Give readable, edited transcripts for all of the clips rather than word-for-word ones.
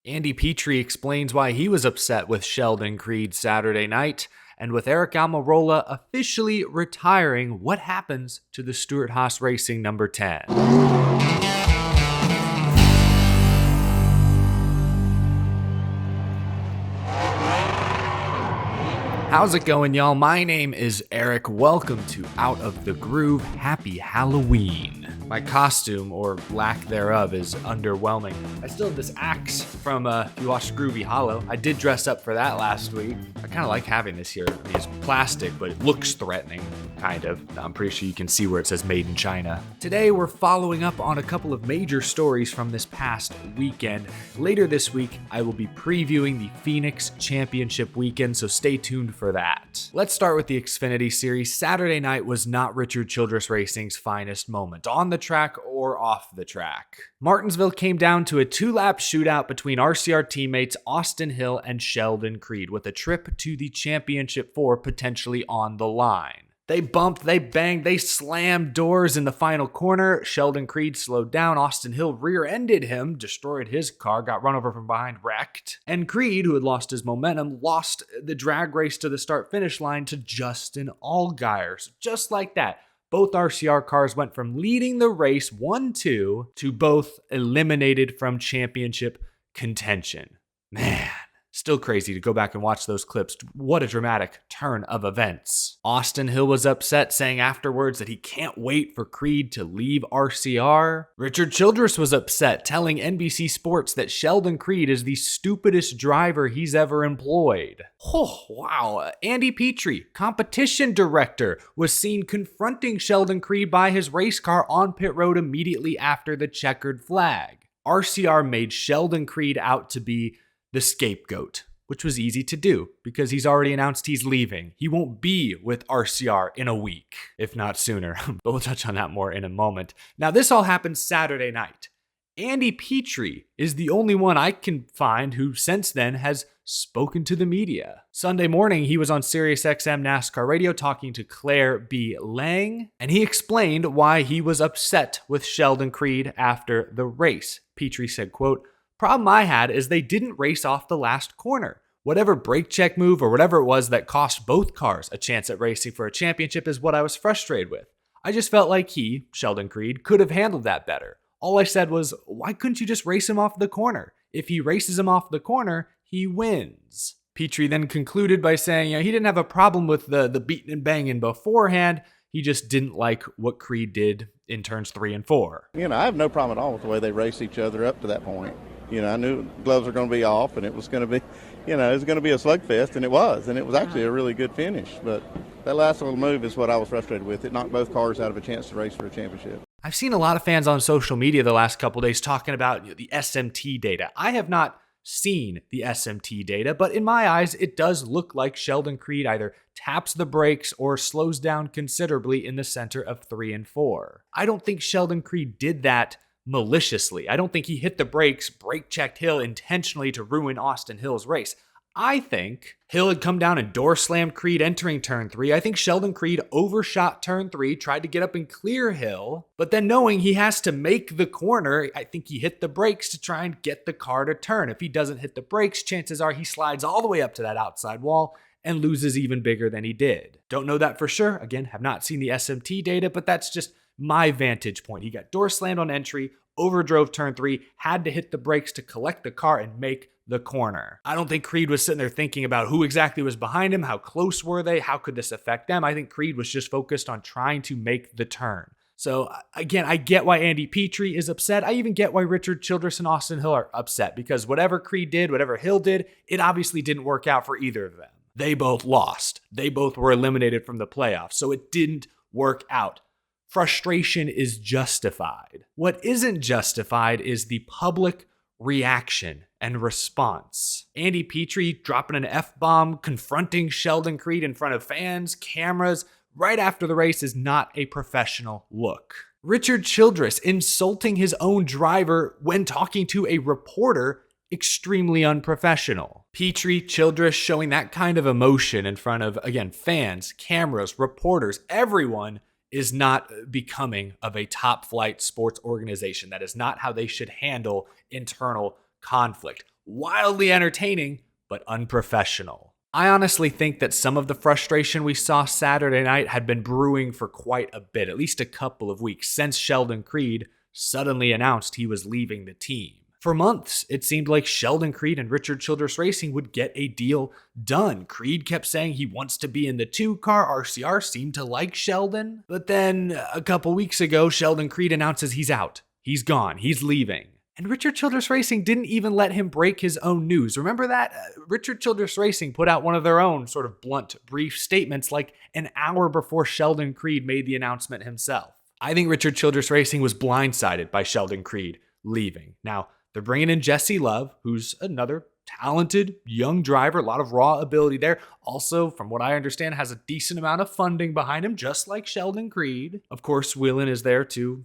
Andy Petree explains why he was upset with Sheldon Creed Saturday night, and with Aric Almirola officially retiring, what happens to the Stewart-Haas Racing number 10? How's it going, y'all? My name is Aric. Welcome to Out of the Groove. Happy Halloween. My costume, or lack thereof, is underwhelming. I still have this axe from, if you watched Groovy Hollow. I did dress up for that last week. I kind of like having this here. I mean, it's plastic, but it looks threatening, kind of. I'm pretty sure you can see where it says Made in China. Today, we're following up on a couple of major stories from this past weekend. Later this week, I will be previewing the Phoenix Championship weekend, so stay tuned for that. Let's start with the Xfinity Series. Saturday night was not Richard Childress Racing's finest moment, on the track or off the track. Martinsville came down to a two-lap shootout between RCR teammates Austin Hill and Sheldon Creed, with a trip to the championship 4 potentially on the line. They bumped, they banged, they slammed doors in the final corner. Sheldon Creed slowed down. Austin Hill rear-ended him, destroyed his car, got run over from behind, wrecked. And Creed, who had lost his momentum, lost the drag race to the start-finish line to Justin Allgaier. So just like that, both RCR cars went from leading the race 1-2 to both eliminated from championship contention. Man. Still crazy to go back and watch those clips. What a dramatic turn of events. Austin Hill was upset, saying afterwards that he can't wait for Creed to leave RCR. Richard Childress was upset, telling NBC Sports that Sheldon Creed is the stupidest driver he's ever employed. Oh, wow. Andy Petree, competition director, was seen confronting Sheldon Creed by his race car on pit road immediately after the checkered flag. RCR made Sheldon Creed out to be the scapegoat, which was easy to do because he's already announced he's leaving. He won't be with RCR in a week, if not sooner, but we'll touch on that more in a moment. Now, this all happened Saturday night. Andy Petree is the only one I can find who since then has spoken to the media. Sunday morning, he was on SiriusXM NASCAR radio talking to Claire B. Lang, and he explained why he was upset with Sheldon Creed after the race. Petree said, quote, "Problem I had is they didn't race off the last corner. Whatever brake check move or whatever it was that cost both cars a chance at racing for a championship is what I was frustrated with. I just felt like he, Sheldon Creed, could have handled that better. All I said was, why couldn't you just race him off the corner? If he races him off the corner, he wins." Petree then concluded by saying, he didn't have a problem with the beating and banging beforehand. He just didn't like what Creed did in turns 3 and 4. I have no problem at all with the way they raced each other up to that point. I knew gloves were going to be off, and it was going to be, it was going to be a slugfest, and it was. And it was actually a really good finish. But that last little move is what I was frustrated with. It knocked both cars out of a chance to race for a championship. I've seen a lot of fans on social media the last couple days talking about the SMT data. I have not seen the SMT data, but in my eyes, it does look like Sheldon Creed either taps the brakes or slows down considerably in the center of 3 and 4. I don't think Sheldon Creed did that maliciously. I don't think he hit the brakes, brake checked Hill intentionally to ruin Austin Hill's race. I think Hill had come down and door slammed Creed entering turn 3. I think Sheldon Creed overshot turn 3, tried to get up and clear Hill, but then knowing he has to make the corner, I think he hit the brakes to try and get the car to turn. If he doesn't hit the brakes, chances are he slides all the way up to that outside wall and loses even bigger than he did. Don't know that for sure. Again, have not seen the SMT data, but that's just my vantage point. He got door slammed on entry, overdrove turn 3, had to hit the brakes to collect the car and make the corner. I don't think Creed was sitting there thinking about who exactly was behind him, how close were they, how could this affect them. I think Creed was just focused on trying to make the turn. So again, I get why Andy Petree is upset. I even get why Richard Childress and Austin Hill are upset, because whatever Creed did, whatever Hill did, it obviously didn't work out for either of them. They both lost. They both were eliminated from the playoffs, so it didn't work out. Frustration is justified. What isn't justified is the public reaction and response. Andy Petree dropping an F-bomb, confronting Sheldon Creed in front of fans, cameras, right after the race is not a professional look. Richard Childress insulting his own driver when talking to a reporter, extremely unprofessional. Petree, Childress showing that kind of emotion in front of, again, fans, cameras, reporters, everyone is not becoming of a top flight sports organization. That is not how they should handle internal conflict. wildly entertaining, but unprofessional. I honestly think that some of the frustration we saw Saturday night had been brewing for quite a bit, at least a couple of weeks, since Sheldon Creed suddenly announced he was leaving the team. For months, it seemed like Sheldon Creed and Richard Childress Racing would get a deal done. Creed kept saying he wants to be in the 2-car. RCR seemed to like Sheldon. But then a couple weeks ago, Sheldon Creed announces he's out. He's gone. He's leaving. And Richard Childress Racing didn't even let him break his own news. Remember that? Richard Childress Racing put out one of their own sort of blunt, brief statements like an hour before Sheldon Creed made the announcement himself. I think Richard Childress Racing was blindsided by Sheldon Creed leaving. Now, they're bringing in Jesse Love, who's another talented young driver, a lot of raw ability there. Also, from what I understand, has a decent amount of funding behind him, just like Sheldon Creed. Of course, Whelan is there to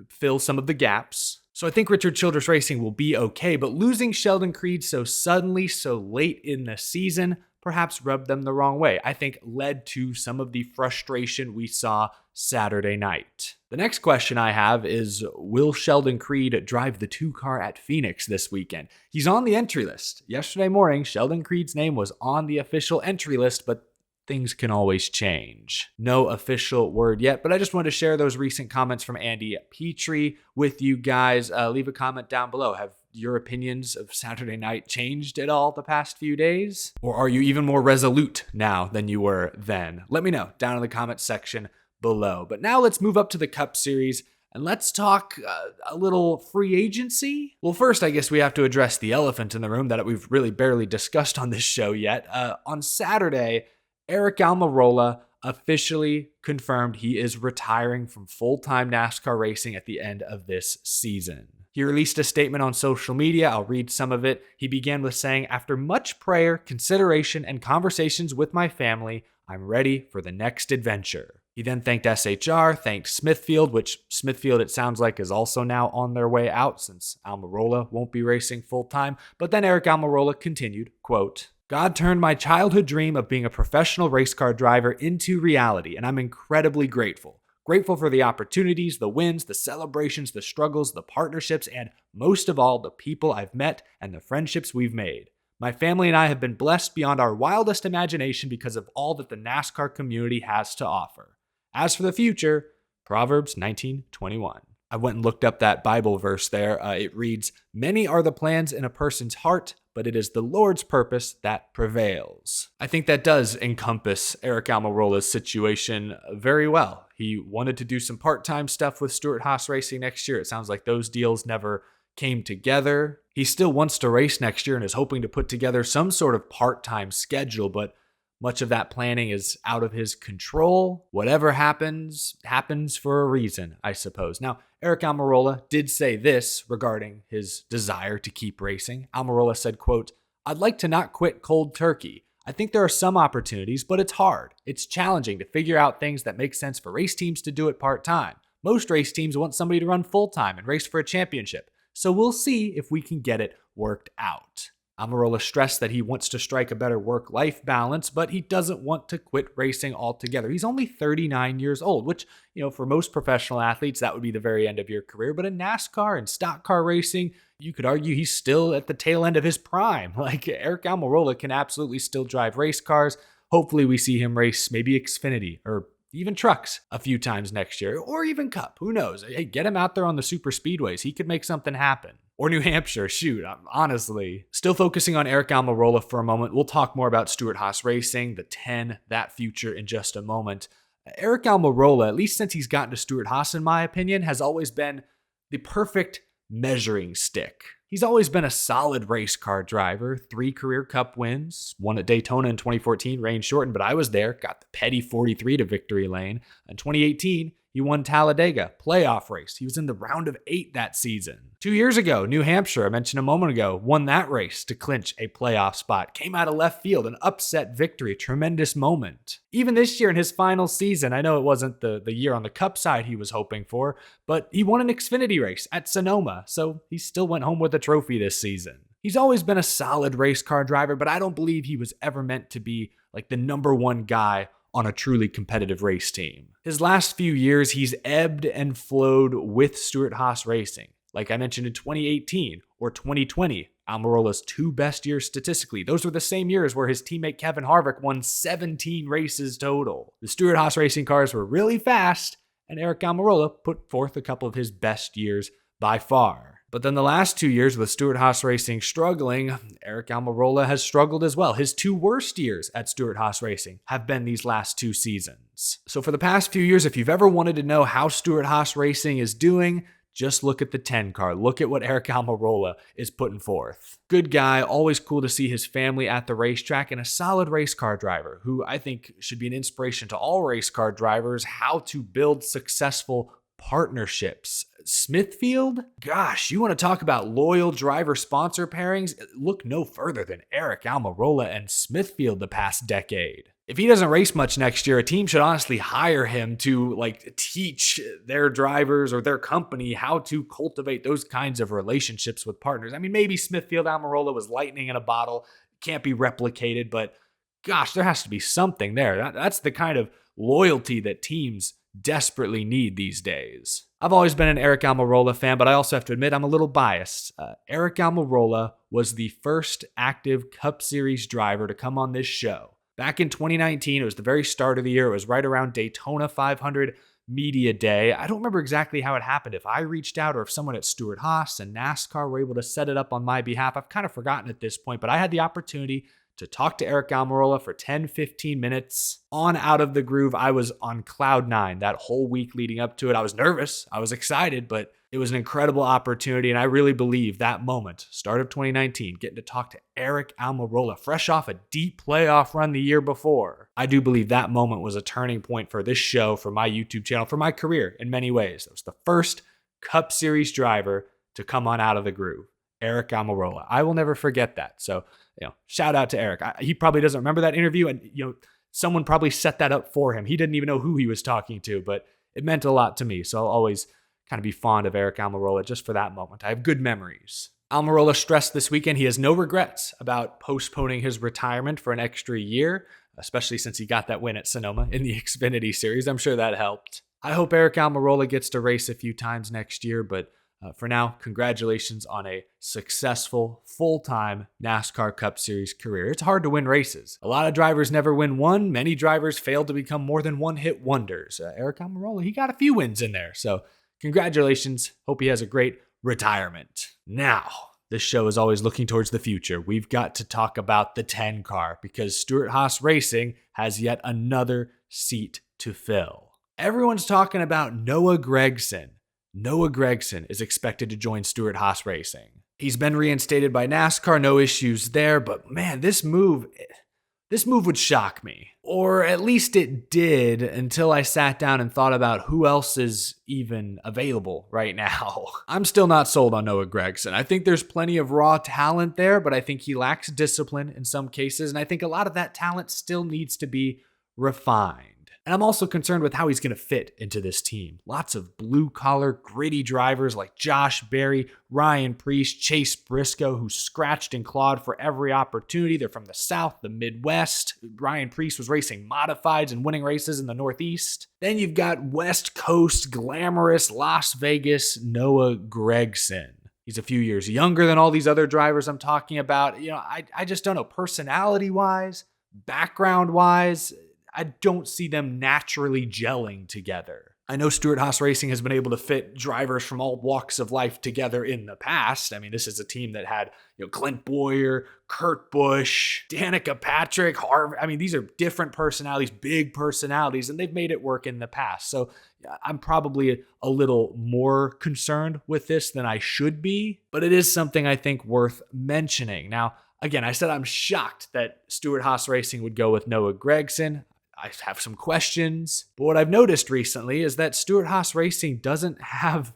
fill some of the gaps. So I think Richard Childress Racing will be okay, but losing Sheldon Creed so suddenly, so late in the season, perhaps rubbed them the wrong way. I think led to some of the frustration we saw Saturday night. The next question I have is, will Sheldon Creed drive the 2-car at Phoenix this weekend? He's on the entry list. Yesterday morning, Sheldon Creed's name was on the official entry list, but things can always change. No official word yet, but I just wanted to share those recent comments from Andy Petree with you guys. Leave a comment down below. Have your opinions of Saturday night changed at all the past few days? Or are you even more resolute now than you were then? Let me know down in the comment section below. But now let's move up to the Cup Series and let's talk a little free agency. Well, first, I guess we have to address the elephant in the room that we've really barely discussed on this show yet. On Saturday, Aric Almirola officially confirmed he is retiring from full-time NASCAR racing at the end of this season. He released a statement on social media. I'll read some of it. He began with saying, "After much prayer, consideration, and conversations with my family, I'm ready for the next adventure." He then thanked SHR, thanked Smithfield, which Smithfield, it sounds like, is also now on their way out since Almirola won't be racing full-time. But then Aric Almirola continued, quote, "God turned my childhood dream of being a professional race car driver into reality, and I'm incredibly grateful. Grateful for the opportunities, the wins, the celebrations, the struggles, the partnerships, and most of all, the people I've met and the friendships we've made. My family and I have been blessed beyond our wildest imagination because of all that the NASCAR community has to offer. As for the future, Proverbs 19:21. I went and looked up that Bible verse there. It reads, "Many are the plans in a person's heart, but it is the Lord's purpose that prevails." I think that does encompass Aric Almirola's situation very well. He wanted to do some part-time stuff with Stewart-Haas Racing next year. It sounds like those deals never came together. He still wants to race next year and is hoping to put together some sort of part-time schedule, but much of that planning is out of his control. Whatever happens, happens for a reason, I suppose. Now, Aric Almirola did say this regarding his desire to keep racing. Almirola said, quote, "I'd like to not quit cold turkey. I think there are some opportunities, but it's hard. It's challenging to figure out things that make sense for race teams to do it part-time. Most race teams want somebody to run full-time and race for a championship. So we'll see if we can get it worked out." Almirola stressed that he wants to strike a better work-life balance, but he doesn't want to quit racing altogether. He's only 39 years old, which, for most professional athletes, that would be the very end of your career. But in NASCAR and stock car racing, you could argue he's still at the tail end of his prime. Like, Aric Almirola can absolutely still drive race cars. Hopefully we see him race maybe Xfinity or even trucks a few times next year, or even Cup. Who knows? Hey, get him out there on the super speedways. He could make something happen. Or New Hampshire, shoot, honestly. Still focusing on Aric Almirola for a moment, we'll talk more about Stewart-Haas Racing, the 10, that future in just a moment. Aric Almirola, at least since he's gotten to Stewart-Haas, in my opinion, has always been the perfect measuring stick. He's always been a solid race car driver, 3 career Cup wins, one at Daytona in 2014, rain shortened, but I was there, got the petty 43 to victory lane. In 2018, he won Talladega, playoff race. He was in the round of 8 that season. 2 years ago, New Hampshire, I mentioned a moment ago, won that race to clinch a playoff spot. Came out of left field, an upset victory, tremendous moment. Even this year in his final season, I know it wasn't the year on the Cup side he was hoping for, but he won an Xfinity race at Sonoma, so he still went home with a trophy this season. He's always been a solid race car driver, but I don't believe he was ever meant to be like the number one guy on a truly competitive race team. His last few years, he's ebbed and flowed with Stewart-Haas Racing. Like I mentioned in 2018 or 2020, Almirola's 2 best years statistically. Those were the same years where his teammate Kevin Harvick won 17 races total. The Stewart-Haas racing cars were really fast, and Aric Almirola put forth a couple of his best years by far. But then the last 2 years with Stewart-Haas Racing struggling, Aric Almirola has struggled as well. His 2 worst years at Stewart-Haas Racing have been these last 2 seasons. So for the past few years, if you've ever wanted to know how Stewart-Haas Racing is doing, just look at the 10 car. Look at what Aric Almirola is putting forth. Good guy, always cool to see his family at the racetrack, and a solid race car driver who I think should be an inspiration to all race car drivers how to build successful partnerships. Smithfield? Gosh, you want to talk about loyal driver-sponsor pairings? Look no further than Aric Almirola and Smithfield the past decade. If he doesn't race much next year, a team should honestly hire him to teach their drivers or their company how to cultivate those kinds of relationships with partners. I mean, maybe Smithfield Almirola was lightning in a bottle, can't be replicated, but gosh, there has to be something there. That's the kind of loyalty that teams desperately need these days. I've always been an Aric Almirola fan, but I also have to admit I'm a little biased. Aric Almirola was the first active Cup Series driver to come on this show. Back in 2019, it was the very start of the year. It was right around Daytona 500 Media Day. I don't remember exactly how it happened, if I reached out or if someone at Stewart-Haas and NASCAR were able to set it up on my behalf. I've kind of forgotten at this point, but I had the opportunity to talk to Aric Almirola for 10-15 minutes on Out of the Groove. I was on cloud 9 that whole week leading up to it. I was nervous, I was excited, but it was an incredible opportunity, and I really believe that moment, start of 2019, getting to talk to Aric Almirola, fresh off a deep playoff run the year before. I do believe that moment was a turning point for this show, for my YouTube channel, for my career in many ways. It was the first Cup Series driver to come on Out of the Groove, Aric Almirola. I will never forget that. So, shout out to Aric. He probably doesn't remember that interview, and someone probably set that up for him. He didn't even know who he was talking to, but it meant a lot to me. So I'll always kind of be fond of Aric Almirola just for that moment. I have good memories. Almirola stressed this weekend he has no regrets about postponing his retirement for an extra year, especially since he got that win at Sonoma in the Xfinity Series. I'm sure that helped. I hope Aric Almirola gets to race a few times next year, but for now, congratulations on a successful, full-time NASCAR Cup Series career. It's hard to win races. A lot of drivers never win one. Many drivers fail to become more than one-hit wonders. Aric Almirola, he got a few wins in there. So congratulations. Hope he has a great retirement. Now, this show is always looking towards the future. We've got to talk about the 10 car because Stewart-Haas Racing has yet another seat to fill. Everyone's talking about Noah Gragson. Noah Gragson is expected to join Stewart-Haas Racing. He's been reinstated by NASCAR, no issues there, but man, this move would shock me. Or at least it did until I sat down and thought about who else is even available right now. I'm still not sold on Noah Gragson. I think there's plenty of raw talent there, but I think he lacks discipline in some cases, and I think a lot of that talent still needs to be refined. And I'm also concerned with how he's going to fit into this team. Lots of blue-collar, gritty drivers like Josh Berry, Ryan Preece, Chase Briscoe, who scratched and clawed for every opportunity. They're from the South, the Midwest. Ryan Preece was racing modifieds and winning races in the Northeast. Then you've got West Coast, glamorous Las Vegas Noah Gragson. He's a few years younger than all these other drivers I'm talking about. I just don't know. Personality-wise, background-wise, I don't see them naturally gelling together. I know Stewart-Haas Racing has been able to fit drivers from all walks of life together in the past. I mean, this is a team that had Clint Boyer, Kurt Busch, Danica Patrick, Harvey. I mean, these are different personalities, big personalities, and they've made it work in the past. So I'm probably a little more concerned with this than I should be, but it is something I think worth mentioning. Now, again, I said I'm shocked that Stewart-Haas Racing would go with Noah Gragson. I have some questions, but what I've noticed recently is that Stewart-Haas Racing doesn't have,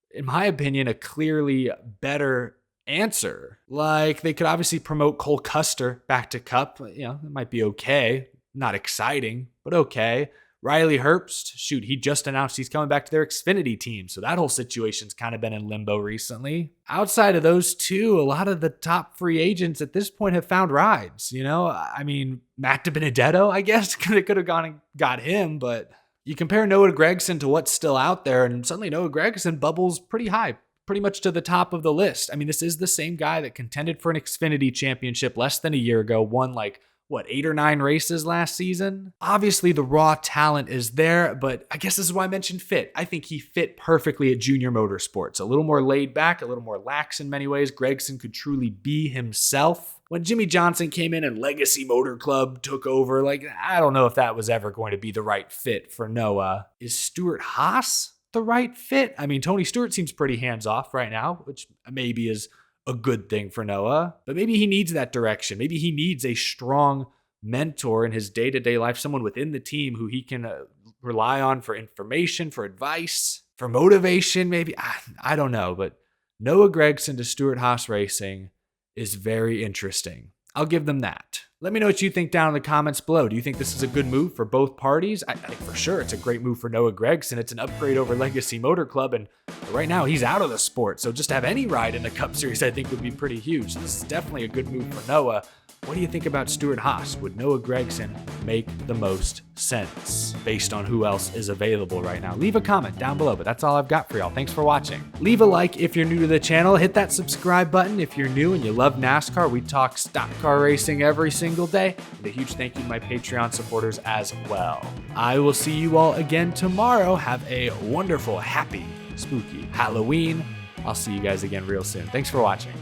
in my opinion, a clearly better answer. Like, they could obviously promote Cole Custer back to Cup. It might be okay. Not exciting, but okay. Riley Herbst, he just announced he's coming back to their Xfinity team, so that whole situation's kind of been in limbo recently. Outside of those two, a lot of the top free agents at this point have found rides, I mean, Matt DiBenedetto, I guess, could have gone and got him, but you compare Noah Gragson to what's still out there, and suddenly Noah Gragson bubbles pretty high pretty much to the top of the list. I mean, this is the same guy that contended for an Xfinity championship less than a year ago, won like, 8 or 9 races last season? Obviously, the raw talent is there, but I guess this is why I mentioned fit. I think he fit perfectly at Junior Motorsports. A little more laid back, a little more lax in many ways. Gragson could truly be himself. When Jimmy Johnson came in and Legacy Motor Club took over, I don't know if that was ever going to be the right fit for Noah. Is Stewart-Haas the right fit? I mean, Tony Stewart seems pretty hands-off right now, which maybe is a good thing for Noah, but maybe he needs that direction. Maybe he needs a strong mentor in his day-to-day life, someone within the team who he can rely on for information, for advice, for motivation, maybe. I don't know, but Noah Gragson to Stewart-Haas Racing is very interesting. I'll give them that. Let me know what you think down in the comments below. Do you think this is a good move for both parties? I think for sure it's a great move for Noah Gragson. It's an upgrade over Legacy Motor Club, and right now he's out of the sport, so just to have any ride in the Cup Series I think would be pretty huge. This is definitely a good move for Noah. What do you think about Stewart-Haas? Would Noah Gragson make the most sense based on who else is available right now? Leave a comment down below, but that's all I've got for y'all. Thanks for watching. Leave a like if you're new to the channel. Hit that subscribe button if you're new and you love NASCAR. We talk stock car racing every single day. And a huge thank you to my Patreon supporters as well. I will see you all again tomorrow. Have a wonderful, happy, spooky Halloween. I'll see you guys again real soon. Thanks for watching.